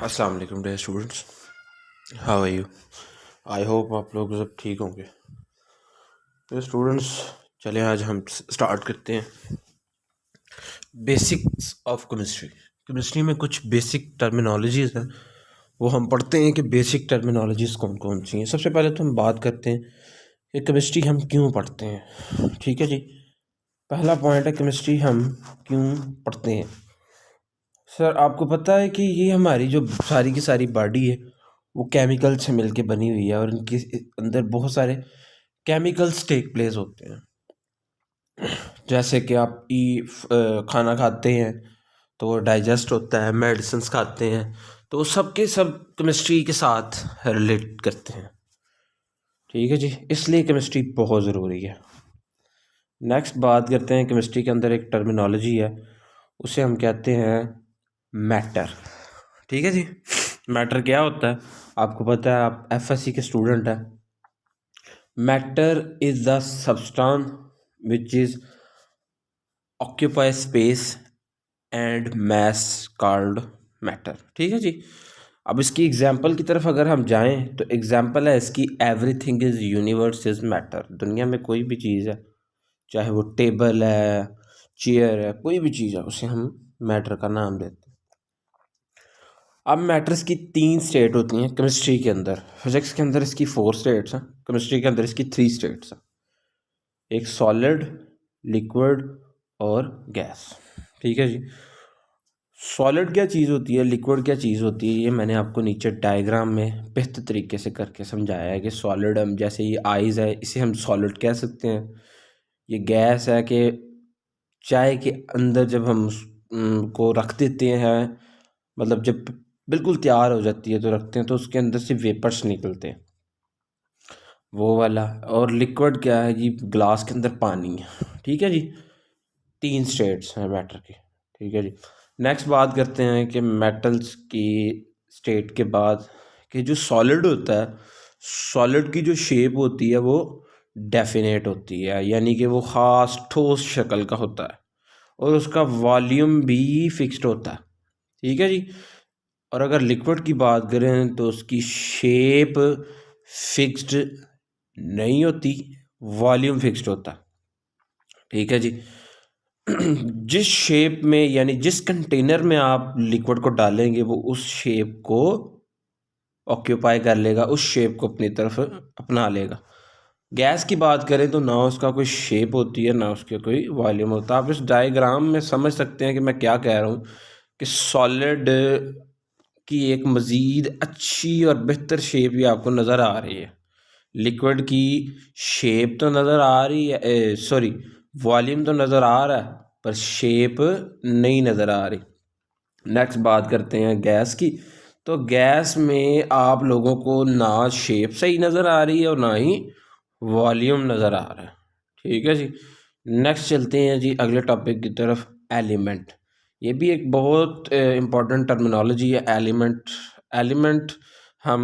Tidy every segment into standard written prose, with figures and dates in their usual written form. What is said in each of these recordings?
अस्सलाम वालेकुम dear students, how are you. I hope आप लोग सब ठीक होंगे। तो स्टूडेंट्स, चलें आज हम स्टार्ट करते हैं बेसिक्स ऑफ केमिस्ट्री। केमिस्ट्री में कुछ बेसिक टर्मिनोलॉजीज़ हैं, वो हम पढ़ते हैं कि बेसिक टर्मिनोलॉजीज़ कौन कौन सी हैं। सबसे पहले तो हम बात करते हैं कि केमिस्ट्री हम क्यों पढ़ते हैं। ठीक है जी, पहला पॉइंट है केमिस्ट्री हम क्यों पढ़ते हैं। सर, आपको पता है कि ये हमारी जो सारी की सारी बॉडी है वो केमिकल से मिलके बनी हुई है, और इनके अंदर बहुत सारे केमिकल्स टेक प्लेस होते हैं। जैसे कि आप खाना खाते हैं तो वो डाइजेस्ट होता है, मेडिसिन्स खाते हैं तो वो सब के सब केमिस्ट्री के साथ रिलेट करते हैं। ठीक है जी, इसलिए केमिस्ट्री बहुत ज़रूरी है। नेक्स्ट बात करते हैं, केमिस्ट्री के अंदर एक टर्मिनोलॉजी है, उसे हम कहते हैं मैटर। ठीक है जी, मैटर क्या होता है आपको पता है, आप एफएससी के स्टूडेंट हैं। Matter is the substance which is occupy space and mass called matter. ठीक है जी, अब इसकी एग्जांपल की तरफ अगर हम जाएं तो एग्जांपल है इसकी, everything is universe is matter. दुनिया में कोई भी चीज़ है, चाहे वो टेबल है, चेयर है, कोई भी चीज़ है, उसे हम मैटर का नाम देते हैं। अब मैटर्स की 3 स्टेट होती हैं केमिस्ट्री के अंदर। फिजिक्स के अंदर इसकी 4 स्टेट्स हैं, केमिस्ट्री के अंदर इसकी 3 स्टेट्स हैं। एक सॉलिड, लिक्विड और गैस। ठीक है जी, सॉलिड क्या चीज़ होती है, लिक्विड क्या चीज़ होती है, ये मैंने आपको नीचे डायग्राम में बेहतर तरीके से करके समझाया है कि सॉलिड, हम जैसे ये आइज़ है इसे हम सॉलिड कह सकते हैं। ये गैस है कि चाय के अंदर जब हम को रख देते हैं, मतलब जब बिल्कुल तैयार हो जाती है तो रखते हैं तो उसके अंदर से वेपर्स निकलते हैं, वो वाला। और लिक्विड क्या है जी, ग्लास के अंदर पानी है। ठीक है जी, 3 स्टेट्स हैं मैटर की। ठीक है जी, नेक्स्ट बात करते हैं कि मेटल्स की स्टेट के बाद कि जो सॉलिड होता है, सॉलिड की जो शेप होती है वो डेफिनेट होती है, यानी कि वो ख़ास ठोस शक्ल का होता है, और उसका वॉल्यूम भी फिक्स्ड होता है। ठीक है जी, और अगर लिक्विड की बात करें तो उसकी शेप फिक्स्ड नहीं होती, वॉल्यूम फिक्स्ड होता। ठीक है जी, जिस शेप में यानी जिस कंटेनर में आप लिक्विड को डालेंगे वो उस शेप को ऑक्यूपाई कर लेगा, उस शेप को अपनी तरफ अपना लेगा। गैस की बात करें तो ना उसका कोई शेप होती है ना उसका कोई वॉल्यूम होता है। आप इस डायग्राम में समझ सकते हैं कि मैं क्या कह रहा हूँ, कि सॉलिड की एक मज़ीद अच्छी और बेहतर शेप भी आपको नज़र आ रही है। लिक्विड की शेप तो नज़र आ रही है, सॉरी, वॉल्यूम तो नज़र आ रहा है पर शेप नहीं नज़र आ रही। नेक्स्ट बात करते हैं गैस की, तो गैस में आप लोगों को ना शेप सही नज़र आ रही है और ना ही वॉल्यूम नज़र आ रहा है। ठीक है जी, नेक्स्ट चलते हैं जी अगले टॉपिक की तरफ, एलिमेंट। ये भी एक बहुत इम्पोर्टेंट टर्मिनोलॉजी है, एलिमेंट। एलिमेंट हम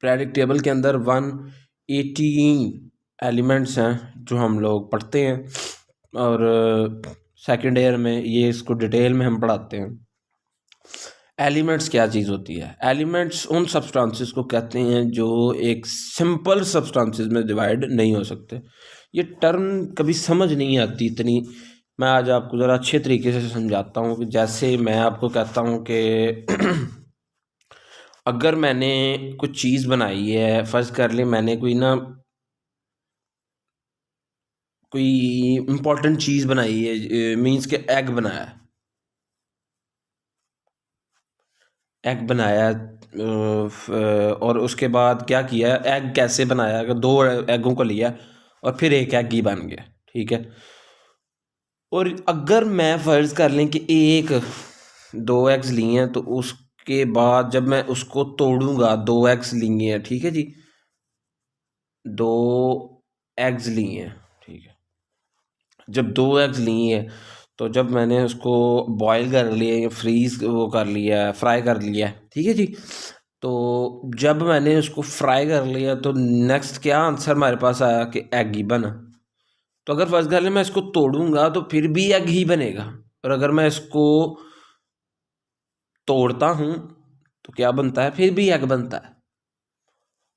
पीरियोडिक टेबल के अंदर 118 एलिमेंट्स हैं जो हम लोग पढ़ते हैं, और सेकेंड ईयर में ये इसको डिटेल में हम पढ़ाते हैं। एलिमेंट्स क्या चीज़ होती है, एलिमेंट्स उन सब्सटेंसेस को कहते हैं जो एक सिंपल सब्सटेंसेस में डिवाइड नहीं हो सकते। ये टर्म कभी समझ नहीं आती इतनी, मैं आज आपको ज़रा अच्छे तरीके से समझाता हूँ। कि जैसे मैं आपको कहता हूँ कि अगर मैंने कुछ चीज़ बनाई है, फ़र्ज़ कर ले मैंने कोई इम्पोर्टेंट चीज़ बनाई है, मीन्स के एग बनाया है। एग बनाया और उसके बाद क्या किया, एग कैसे बनाया, अगर 2 एगों को लिया और फिर एक एग ही बन गया। ठीक है, और अगर मैं फ़र्ज़ कर लें कि 2 एग्स लिए हैं, तो उसके बाद जब मैं उसको तोड़ूंगा, 2 एग्स लिए हैं, ठीक है जी, 2 एग्स लिए हैं, ठीक है। जब 2 एग्स लिए हैं तो जब मैंने उसको बॉयल कर लिया या फ्रीज़ वो कर लिया, फ्राई कर लिया, ठीक है जी, तो जब मैंने उसको फ्राई कर लिया तो नेक्स्ट क्या आंसर हमारे पास आया कि एग ही बना। तो अगर फर्स्ट कर ले मैं इसको तोड़ूंगा तो फिर भी एग ही बनेगा, और अगर मैं इसको तोड़ता हूँ तो क्या बनता है, फिर भी एग बनता है।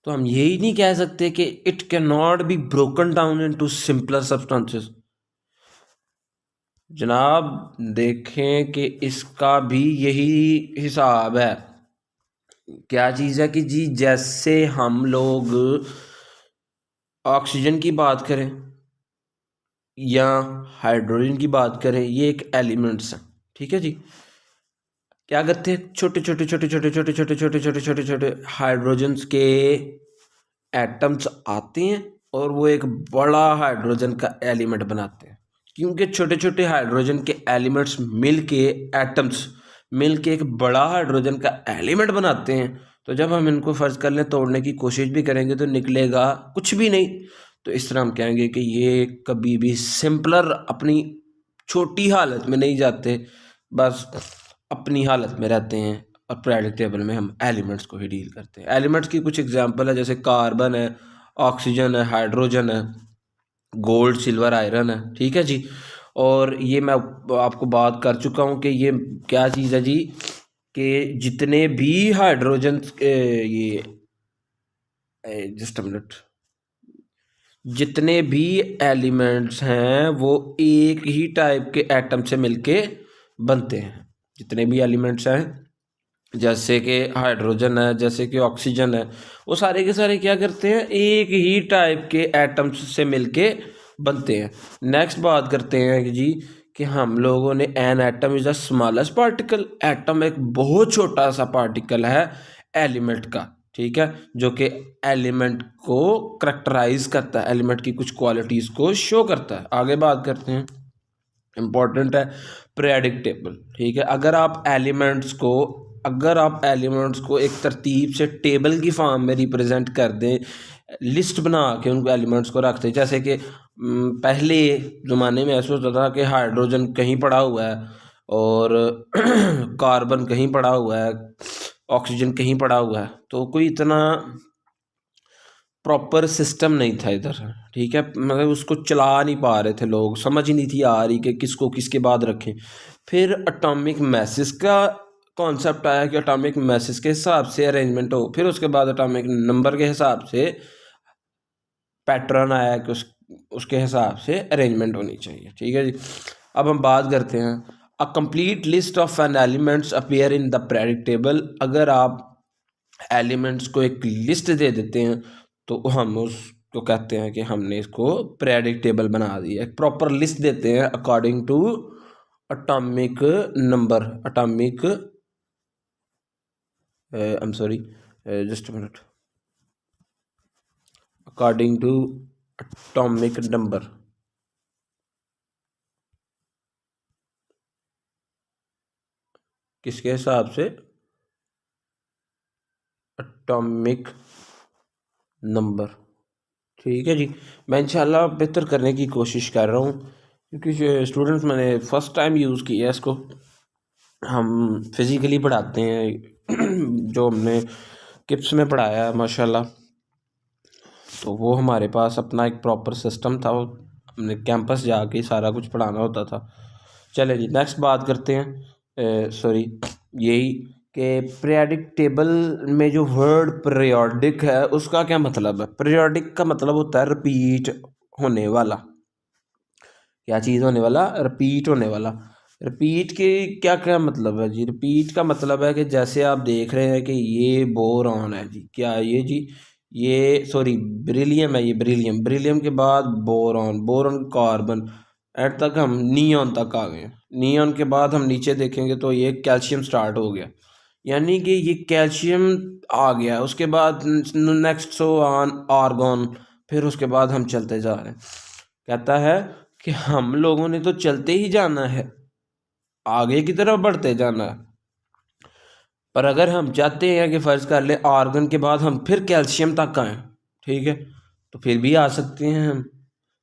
तो हम यही नहीं कह सकते कि it can not be broken down into simpler substances. जनाब देखें कि इसका भी यही हिसाब है। क्या चीज़ है कि जी जैसे हम लोग ऑक्सीजन की बात करें या हाइड्रोजन की बात करें, ये एक एलिमेंट्स हैं, ठीक है जी। क्या करते हैं, छोटे छोटे छोटे छोटे छोटे छोटे छोटे छोटे छोटे छोटे हाइड्रोजन्स के एटम्स आते हैं और वो एक बड़ा हाइड्रोजन का एलिमेंट बनाते हैं। क्योंकि छोटे छोटे हाइड्रोजन के एलिमेंट्स मिल के एटम्स मिल के एक बड़ा हाइड्रोजन का एलिमेंट बनाते हैं। तो जब हम इनको फर्ज कर लें तोड़ने की कोशिश भी करेंगे तो निकलेगा कुछ भी नहीं। तो इस तरह हम कहेंगे कि ये कभी भी सिंपलर अपनी छोटी हालत में नहीं जाते, बस अपनी हालत में रहते हैं। और पीरियोडिक टेबल में हम एलिमेंट्स को ही डील करते हैं। एलिमेंट्स की कुछ एग्जांपल है, जैसे कार्बन है, ऑक्सीजन है, हाइड्रोजन है, गोल्ड, सिल्वर, आयरन है, ठीक है जी। और ये मैं आपको बात कर चुका हूँ कि ये क्या चीज़ है जी, कि जितने भी हाइड्रोजन ये जस्ट अ मिनट, जितने भी एलिमेंट्स हैं वो एक ही टाइप के एटम से मिलके बनते हैं। जितने भी एलिमेंट्स हैं, जैसे कि हाइड्रोजन है, जैसे कि ऑक्सीजन है, वो सारे के सारे क्या करते हैं, एक ही टाइप के एटम्स से मिलके बनते हैं। नेक्स्ट बात करते हैं कि जी कि हम लोगों ने an atom is the smallest particle. Atom एक बहुत छोटा सा पार्टिकल है एलिमेंट का, ठीक है, जो कि एलिमेंट को करेक्टराइज करता है, एलिमेंट की कुछ क्वालिटीज़ को शो करता है। आगे बात करते हैं, इम्पॉर्टेंट है पीरियोडिक टेबल, ठीक है। अगर आप एलिमेंट्स को एक तरतीब से टेबल की फॉर्म में रिप्रेजेंट कर दें, लिस्ट बना के उनको एलिमेंट्स को रखते हैं, जैसे कि पहले ज़माने में ऐसा होता था कि हाइड्रोजन कहीं पड़ा हुआ है और कार्बन कहीं पड़ा हुआ है, ऑक्सीजन कहीं पड़ा हुआ है, तो कोई इतना प्रॉपर सिस्टम नहीं था इधर, ठीक है। मतलब उसको चला नहीं पा रहे थे लोग, समझ ही नहीं थी आ रही कि किसको किसके बाद रखें। फिर एटॉमिक मैसेस का कॉन्सेप्ट आया कि एटॉमिक मैसेस के हिसाब से अरेंजमेंट हो, फिर उसके बाद एटॉमिक नंबर के हिसाब से पैटर्न आया कि उसके हिसाब से अरेंजमेंट होनी चाहिए, ठीक है जी। अब हम बात करते हैं, a complete list of an elements appear in the periodic table. अगर आप एलिमेंट्स को एक लिस्ट दे देते हैं तो हम उसको कहते हैं कि हमने इसको पीरियोडिक टेबल बना दिया। एक प्रॉपर लिस्ट देते हैं according to atomic number, atomic I am sorry just a minute, according to atomic number, किसके हिसाब से, एटॉमिक नंबर, ठीक है जी। मैं इंशाल्लाह बेहतर करने की कोशिश कर रहा हूँ, क्योंकि स्टूडेंट्स मैंने फ़र्स्ट टाइम यूज़ किया है इसको। हम फिज़िकली पढ़ाते हैं जो हमने किप्स में पढ़ाया है माशाल्लाह, तो वो हमारे पास अपना एक प्रॉपर सिस्टम था, वो हमने कैंपस जाके सारा कुछ पढ़ाना होता था। चले जी नेक्स्ट बात करते हैं, सॉरी यही कि पीरियोडिक टेबल में जो वर्ड पीरियोडिक है उसका क्या मतलब है। पीरियोडिक का मतलब होता है रिपीट होने वाला। क्या चीज़ होने वाला, रिपीट होने वाला। रिपीट के क्या क्या मतलब है जी, रिपीट का मतलब है कि जैसे आप देख रहे हैं कि ये बोरॉन है जी, क्या ये जी, ये सॉरी बेरिलियम है, ये बेरिलियम, बेरिलियम के बाद बोरॉन, बोरॉन कार्बन, एट तक हम नियॉन तक आ गए। नियॉन के बाद हम नीचे देखेंगे तो ये कैल्शियम स्टार्ट हो गया, यानी कि ये कैल्शियम आ गया। उसके बाद नेक्स्ट सो ऑन आर्गॉन, फिर उसके बाद हम चलते जा रहे हैं। कहता है कि हम लोगों ने तो चलते ही जाना है, आगे की तरफ बढ़ते जाना है, पर अगर हम चाहते हैं कि फ़र्ज़ कर ले आर्गन के बाद हम फिर कैल्शियम तक आएँ, ठीक है, तो फिर भी आ सकते हैं हम।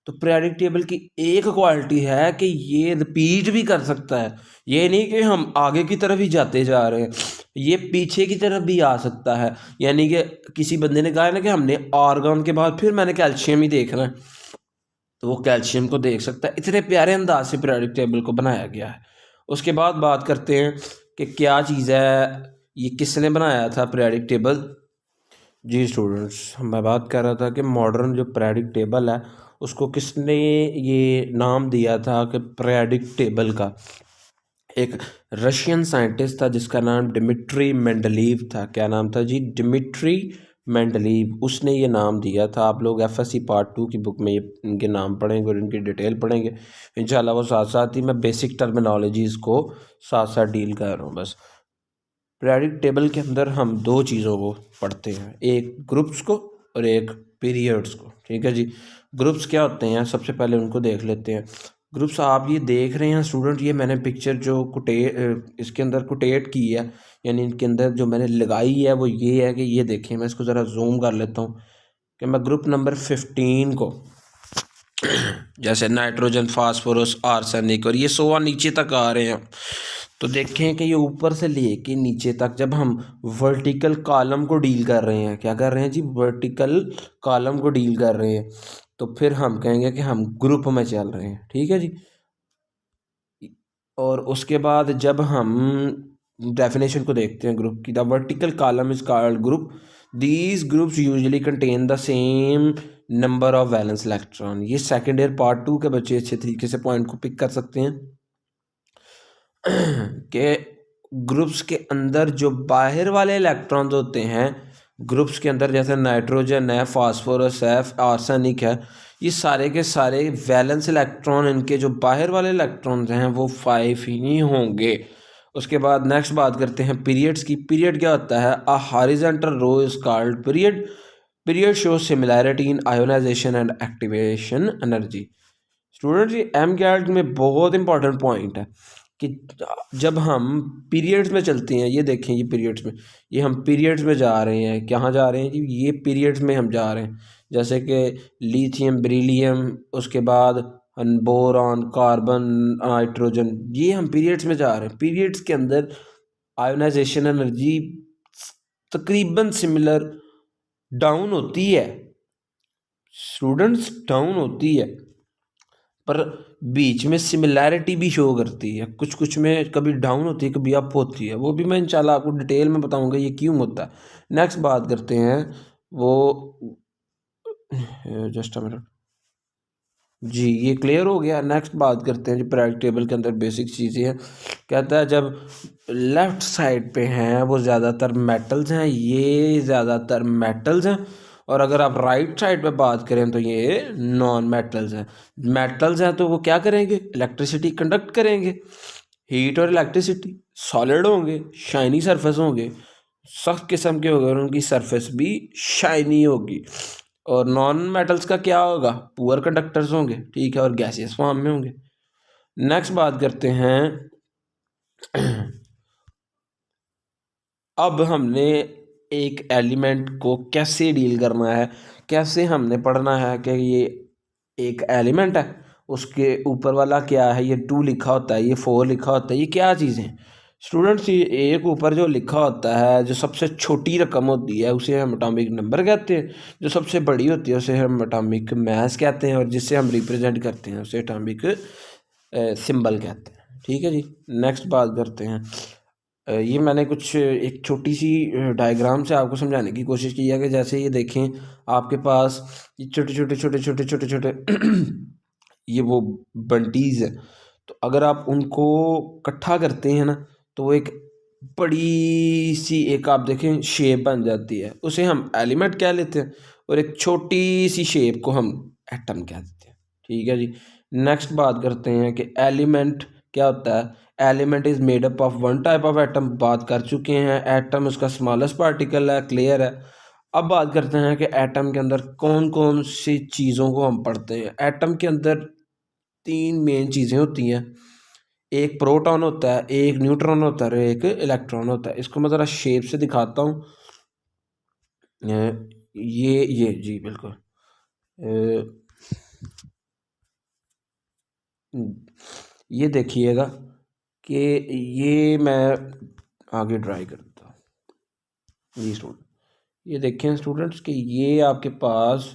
तो पीरियोडिक टेबल की एक क्वालिटी है कि ये रिपीट भी कर सकता है। ये नहीं कि हम आगे की तरफ ही जाते जा रहे हैं, ये पीछे की तरफ भी आ सकता है। यानी कि किसी बंदे ने कहा है ना कि हमने आर्गन के बाद फिर मैंने कैल्शियम ही देखना है, तो वो कैल्शियम को देख सकता है। इतने प्यारे अंदाज से पीरियोडिक टेबल को बनाया गया है। उसके बाद बात करते हैं कि क्या चीज़ है, ये किसने बनाया था पीरियोडिक टेबल। जी स्टूडेंट्स, मैं बात कर रहा था कि मॉडर्न जो पीरियोडिक टेबल है उसको किसने ये नाम दिया था कि पीरियोडिक टेबल का। एक रशियन साइंटिस्ट था जिसका नाम डिमिट्री मेंडलीव था। क्या नाम था जी? Dmitry Mendeleev. उसने ये नाम दिया था। आप लोग एफएससी पार्ट 2 की बुक में ये इनके नाम पढ़ेंगे और इनकी डिटेल पढ़ेंगे इंशाल्लाह। वो साथ साथ ही मैं बेसिक टर्मिनोलॉजीज़ को साथ साथ डील कर रहा हूँ बस। पीरियोडिक टेबल के अंदर हम दो चीज़ों को पढ़ते हैं, एक ग्रुप्स को और एक पीरियड्स को। ठीक है जी। ग्रुप्स क्या होते हैं सबसे पहले उनको देख लेते हैं। ग्रुप्स आप ये देख रहे हैं स्टूडेंट, ये मैंने पिक्चर जो इसके अंदर कोटेट की है, यानी इनके अंदर जो मैंने लगाई है वो ये है कि ये देखें, मैं इसको ज़रा जूम कर लेता हूँ कि मैं ग्रुप नंबर 15 को, जैसे नाइट्रोजन, फास्फोरस, आर्सेनिक, और ये 16 नीचे तक आ रहे हैं, तो देखें कि ये ऊपर से लेके नीचे तक जब हम वर्टिकल कॉलम को डील कर रहे हैं, क्या कर रहे हैं जी? वर्टिकल कॉलम को डील कर रहे हैं, तो फिर हम कहेंगे कि हम ग्रुप में चल रहे हैं। ठीक है जी। और उसके बाद जब हम डेफिनेशन को देखते हैं ग्रुप की, the vertical column is called group. These groups usually contain the same number of valence electron. ये सेकेंड ईयर पार्ट 2 के बच्चे अच्छे तरीके से पॉइंट को पिक कर सकते हैं कि ग्रुप्स के अंदर जो बाहर वाले इलेक्ट्रॉन्स होते हैं ग्रुप्स के अंदर, जैसे नाइट्रोजन है, फास्फोरस है, आर्सेनिक है, ये सारे के सारे वैलेंस इलेक्ट्रॉन, इनके जो बाहर वाले इलेक्ट्रॉन्स हैं वो 5 ही होंगे। उसके बाद नेक्स्ट बात करते हैं पीरियड्स की। पीरियड क्या होता है? A horizontal row is called period. Period show similarity in ionisation and activation energy. Student जी, एम कैट में बहुत इंपॉर्टेंट पॉइंट है कि जब हम पीरियड्स में चलते हैं, ये देखें, ये पीरियड्स में, ये हम पीरियड्स में जा रहे हैं। कहाँ जा रहे हैं जी? ये पीरियड्स में हम जा रहे हैं, जैसे कि लिथियम, बेरिलियम, उसके बाद बोरॉन, कार्बन, नाइट्रोजन, ये हम पीरियड्स में जा रहे हैं। पीरियड्स के अंदर आयोनाइजेशन एनर्जी तकरीबन सिमिलर डाउन होती है स्टूडेंट्स, डाउन होती है, पर बीच में सिमिलैरिटी भी शो करती है। कुछ कुछ में कभी डाउन होती है, कभी अप होती है, वो भी मैं इंशाल्लाह आपको डिटेल में बताऊंगा ये क्यों होता है। नेक्स्ट बात करते हैं वो, जस्ट अ मिनट जी, ये क्लियर हो गया। नेक्स्ट बात करते हैं जो पीरियोडिक टेबल के अंदर बेसिक चीज़ें हैं। कहता है जब लेफ़्ट साइड पे हैं वो ज़्यादातर मेटल्स हैं, ये ज़्यादातर मेटल्स हैं, और अगर आप राइट साइड पे बात करें तो ये नॉन मेटल्स हैं। मेटल्स हैं तो वो क्या करेंगे? इलेक्ट्रिसिटी कंडक्ट करेंगे। हीट और इलेक्ट्रिसिटी, सॉलिड होंगे, शाइनी सरफेस होंगे, सख्त किस्म के होंगे और उनकी सरफेस भी शाइनी होगी। और नॉन मेटल्स का क्या होगा? पुअर कंडक्टर्स होंगे, ठीक है, और गैसियस फॉर्म में होंगे। नेक्स्ट बात करते हैं अब हमने एक एलिमेंट को कैसे डील करना है, कैसे हमने पढ़ना है कि ये एक एलिमेंट है, उसके ऊपर वाला क्या है, ये 2 लिखा होता है, ये 4 लिखा होता है, ये क्या चीज़ें? स्टूडेंट्स, ये एक ऊपर जो लिखा होता है, जो सबसे छोटी रकम होती है उसे हम एटॉमिक नंबर कहते हैं, जो सबसे बड़ी होती है उसे हम एटॉमिक मास कहते हैं, और जिससे हम रिप्रेजेंट करते हैं उसे एटॉमिक सिंबल कहते हैं। ठीक है जी। नेक्स्ट बात करते हैं, ये मैंने कुछ एक छोटी सी डायग्राम से आपको समझाने की कोशिश की है कि जैसे ये देखें आपके पास ये छोटे छोटे छोटे छोटे छोटे छोटे ये वो बंटीज है, तो अगर आप उनको इकट्ठा करते हैं ना तो वो एक बड़ी सी एक आप देखें शेप बन जाती है, उसे हम एलिमेंट कह लेते हैं, और एक छोटी सी शेप को हम एटम कह देते हैं। ठीक है जी। नेक्स्ट बात करते हैं कि एलिमेंट क्या होता है। Element is made up of one type of atom, बात कर चुके हैं। एटम उसका स्मॉलेस्ट पार्टिकल है, क्लियर है। अब बात करते हैं कि एटम के अंदर कौन कौन सी चीज़ों को हम पढ़ते हैं। एटम के अंदर 3 मेन चीज़ें होती हैं, एक प्रोटॉन होता है, एक न्यूट्रॉन होता है और एक इलेक्ट्रॉन होता है। इसको मैं ज़रा शेप से दिखाता हूँ। ये जी बिल्कुल, ये देखिएगा कि ये मैं आगे ड्राई करता हूँ। जी स्टूडेंट, ये देखें स्टूडेंट्स कि ये आपके पास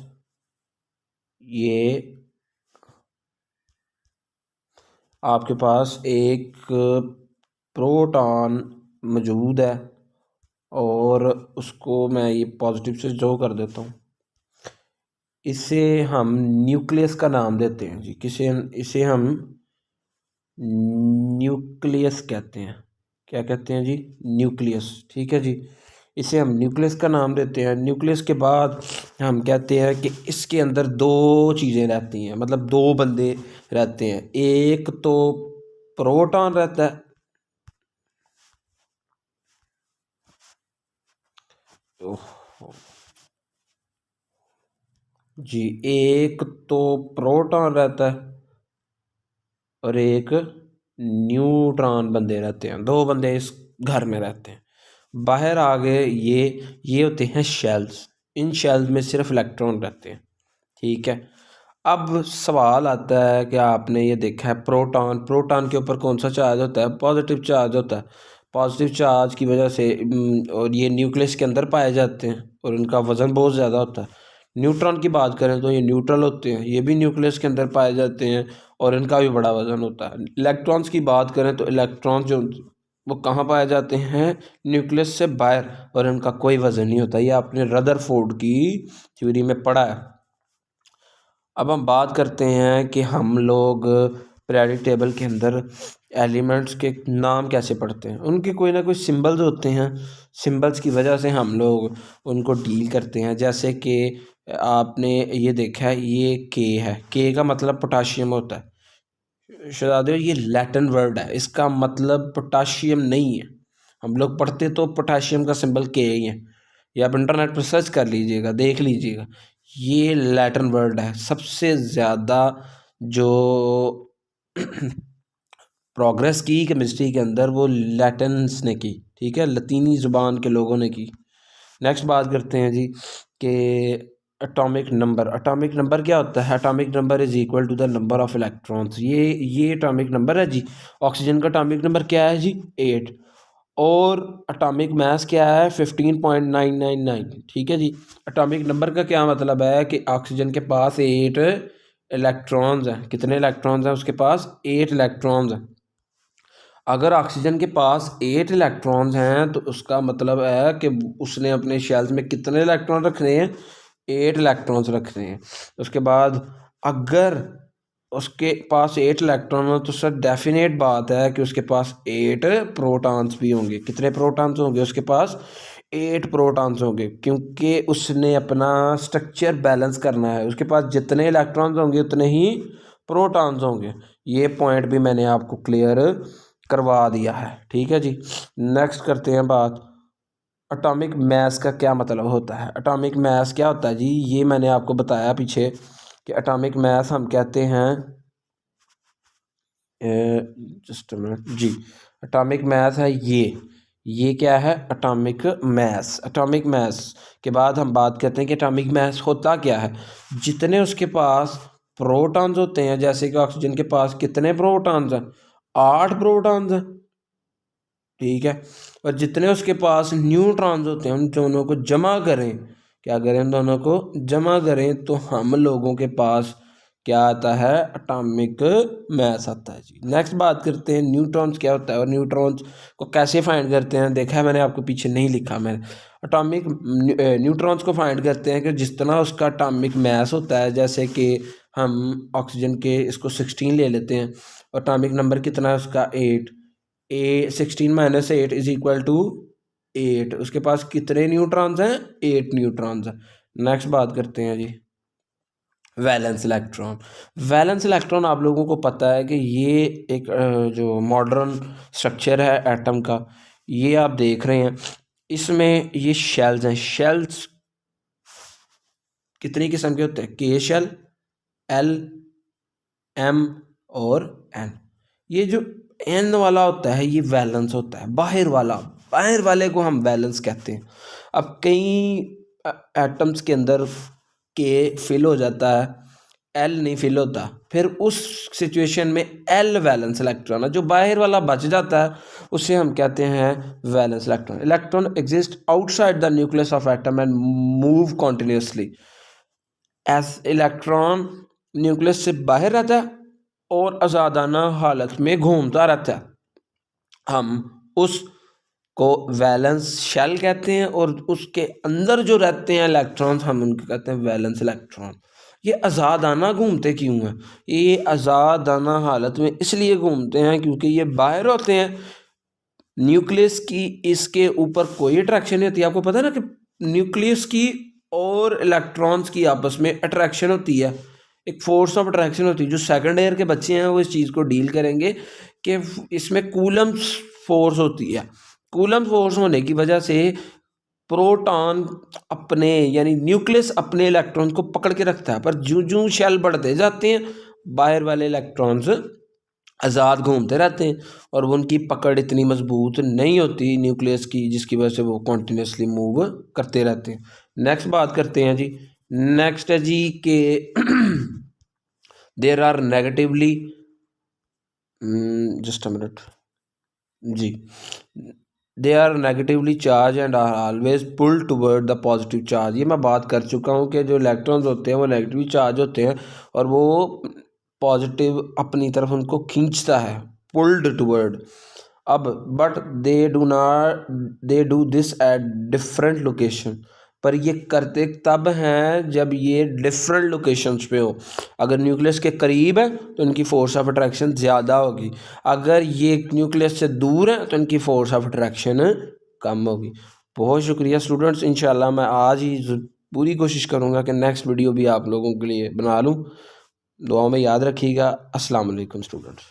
ये आपके पास एक प्रोटॉन मौजूद है और उसको मैं ये पॉजिटिव से जो कर देता हूँ, इसे हम न्यूक्लियस का नाम देते हैं जी। इसे हम न्यूक्लियस कहते हैं। क्या कहते हैं जी? न्यूक्लियस। ठीक है जी, इसे हम न्यूक्लियस का नाम देते हैं। न्यूक्लियस के बाद हम कहते हैं कि इसके अंदर दो चीज़ें रहती हैं, मतलब दो बंदे रहते हैं। एक तो प्रोटॉन रहता है, जी, एक तो प्रोटॉन रहता है और एक न्यूट्रॉन बंदे रहते हैं। दो बंदे इस घर में रहते हैं। बाहर आ गए ये होते हैं शेल्स। इन शेल्स में सिर्फ इलेक्ट्रॉन रहते हैं। ठीक है, अब सवाल आता है कि आपने ये देखा है प्रोटॉन के ऊपर कौन सा चार्ज होता है? पॉजिटिव चार्ज होता है। पॉजिटिव चार्ज की वजह से और ये न्यूक्लियस के अंदर पाए जाते हैं और इनका वज़न बहुत ज़्यादा होता है। न्यूट्रॉन की बात करें तो ये न्यूट्रल होते हैं, ये भी न्यूक्लियस के अंदर पाए जाते हैं और इनका भी बड़ा वज़न होता है। इलेक्ट्रॉन्स की बात करें तो इलेक्ट्रॉन्स जो वो कहाँ पाए जाते हैं? न्यूक्लियस से बाहर, और इनका कोई वज़न नहीं होता। ये आपने रदरफोर्ड की थ्योरी में पढ़ा है। अब हम बात करते हैं कि हम लोग पीरियोडिक टेबल के अंदर एलिमेंट्स के नाम कैसे पढ़ते हैं। उनके कोई ना कोई सिंबल्स होते हैं, सिंबल्स की वजह से हम लोग उनको डील करते हैं। जैसे कि आपने ये देखा है, ये के है, के का मतलब पोटाशियम होता है। शहजादे, ये लैटिन वर्ड है, इसका मतलब पोटाशियम नहीं है। हम लोग पढ़ते तो पोटाशियम का सिंबल के ही है। या आप इंटरनेट पर सर्च कर लीजिएगा, देख लीजिएगा, ये लैटिन वर्ड है। सबसे ज़्यादा जो प्रोग्रेस की केमिस्ट्री के अंदर वो लैटिन्स ने की। ठीक है, लतीनी ज़ुबान के लोगों ने की। नेक्स्ट बात करते हैं जी कि एटॉमिक नंबर क्या होता है? Atomic number is equal to the number of electrons. ये एटॉमिक नंबर है जी। ऑक्सीजन का एटॉमिक नंबर क्या है जी? 8। और एटॉमिक मास क्या है? 15.999। ठीक है जी। एटॉमिक नंबर का क्या मतलब है कि ऑक्सीजन के पास 8 इलेक्ट्रॉन्स हैं। कितने इलेक्ट्रॉन्स हैं उसके पास? 8 इलेक्ट्रॉन्स हैं। अगर ऑक्सीजन के पास 8 इलेक्ट्रॉन्स हैं तो उसका मतलब है कि उसने अपने शेल्स में कितने इलेक्ट्रॉन रखने हैं? 8 इलेक्ट्रॉन्स रखने हैं। उसके बाद अगर उसके पास 8 इलेक्ट्रॉन हो तो सर डेफिनेट बात है कि उसके पास 8 प्रोटॉन्स भी होंगे। कितने प्रोटॉन्स होंगे उसके पास? 8 प्रोटॉन्स होंगे, क्योंकि उसने अपना स्ट्रक्चर बैलेंस करना है। उसके पास जितने इलेक्ट्रॉन्स होंगे उतने ही प्रोटॉन्स होंगे। ये पॉइंट भी मैंने आपको क्लियर करवा दिया है। ठीक है जी। नेक्स्ट करते हैं बात, एटॉमिक मास का क्या मतलब होता है? एटॉमिक मास क्या होता है जी? ये मैंने आपको बताया पीछे कि एटॉमिक मास हम कहते हैं, जस्ट मिनट जी, एटॉमिक मास है ये क्या है? Atomic mass. एटॉमिक मास के बाद हम बात करते हैं कि एटॉमिक मास होता क्या है। जितने उसके पास प्रोटॉन्स होते हैं, जैसे कि ऑक्सीजन के पास कितने प्रोटॉन्स हैं? 8 प्रोटॉन्स हैं। ठीक है, और जितने उसके पास न्यूट्रॉन्स होते हैं उन दोनों को जमा करें, क्या करें? उन दोनों को जमा करें तो हम लोगों के पास क्या आता है? एटॉमिक मास आता है जी। नेक्स्ट बात करते हैं न्यूट्रॉन्स क्या होता है और न्यूट्रॉन्स को कैसे फाइंड करते हैं। देखा है मैंने, आपको पीछे नहीं लिखा मैंने। एटॉमिक न्यूट्रॉन्स को फाइंड करते हैं कि जिस तरह उसका एटॉमिक मास होता है, जैसे कि हम ऑक्सीजन के इसको 16 ले लेते हैं, एटॉमिक नंबर कितना है उसका? 8। 16 माइनस 8 इज इक्वल टू 8। उसके पास कितने न्यूट्रॉन्स हैं? 8 न्यूट्रॉन्स हैं। नेक्स्ट बात करते हैं जी वैलेंस इलेक्ट्रॉन। वैलेंस इलेक्ट्रॉन आप लोगों को पता है कि ये एक जो मॉडर्न स्ट्रक्चर है एटम का, ये आप देख रहे हैं, इसमें ये शेल्स हैं। शेल्स कितनी किस्म के होते हैं? के शेल, एल, एम और एन। ये जो एन वाला होता है ये वैलेंस होता है, बाहर वाले को हम वैलेंस कहते हैं। अब कई एटम्स के अंदर के फिल हो जाता है, एल नहीं फिल होता, फिर उस सिचुएशन में एल वैलेंस इलेक्ट्रॉन है। जो बाहर वाला बच जाता है उसे हम कहते हैं valence electron. Electron exist outside the nucleus of atom and move continuously. S electron nucleus से बाहर रहता है और आज़ादाना हालत में घूमता रहता है। हम उस को वैलेंस शेल कहते हैं, और उसके अंदर जो रहते हैं इलेक्ट्रॉन्स हम उनको कहते हैं वैलेंस इलेक्ट्रॉन। ये आज़ादाना घूमते क्यों हैं? ये आज़ादाना हालत में इसलिए घूमते हैं क्योंकि ये बाहर होते हैं न्यूक्लियस की, इसके ऊपर कोई अट्रैक्शन नहीं होती। आपको पता है ना कि न्यूक्लियस की और इलेक्ट्रॉन्स की आपस में अट्रैक्शन होती है, एक फोर्स ऑफ अट्रैक्शन होती है। जो सेकंड ईयर के बच्चे हैं वो इस चीज़ को डील करेंगे कि इसमें कूलम्स फोर्स होती है। कूलम फोर्स होने की वजह से प्रोटॉन अपने यानी न्यूक्लियस अपने इलेक्ट्रॉन को पकड़ के रखता है, पर जो जो शेल बढ़ते जाते हैं बाहर वाले इलेक्ट्रॉन्स आज़ाद घूमते रहते हैं और उनकी पकड़ इतनी मजबूत नहीं होती न्यूक्लियस की, जिसकी वजह से वो कॉन्टीन्यूसली मूव करते रहते हैं। नेक्स्ट बात करते हैं जी। नेक्स्ट है जी के there are negatively, just a minute जी, they are negatively charged and are always pull toward the positive charge. ये मैं बात कर चुका हूँ कि जो इलेक्ट्रॉन्स होते हैं वो नेगेटिवली चार्ज होते हैं और वो पॉजिटिव अपनी तरफ उनको खींचता है, पुल्ड टूवर्ड। अब but they do this at different location, पर ये करते तब हैं जब ये डिफरेंट लोकेशंस पे हो। अगर न्यूक्लियस के करीब है तो इनकी फोर्स ऑफ अट्रैक्शन ज़्यादा होगी, अगर ये न्यूक्लियस से दूर है तो इनकी फोर्स ऑफ अट्रैक्शन कम होगी। बहुत शुक्रिया स्टूडेंट्स, इंशाल्लाह मैं आज ही पूरी कोशिश करूँगा कि नेक्स्ट वीडियो भी आप लोगों के लिए बना लूँ। दुआ में याद रखिएगा। अस्सलाम वालेकुम स्टूडेंट्स।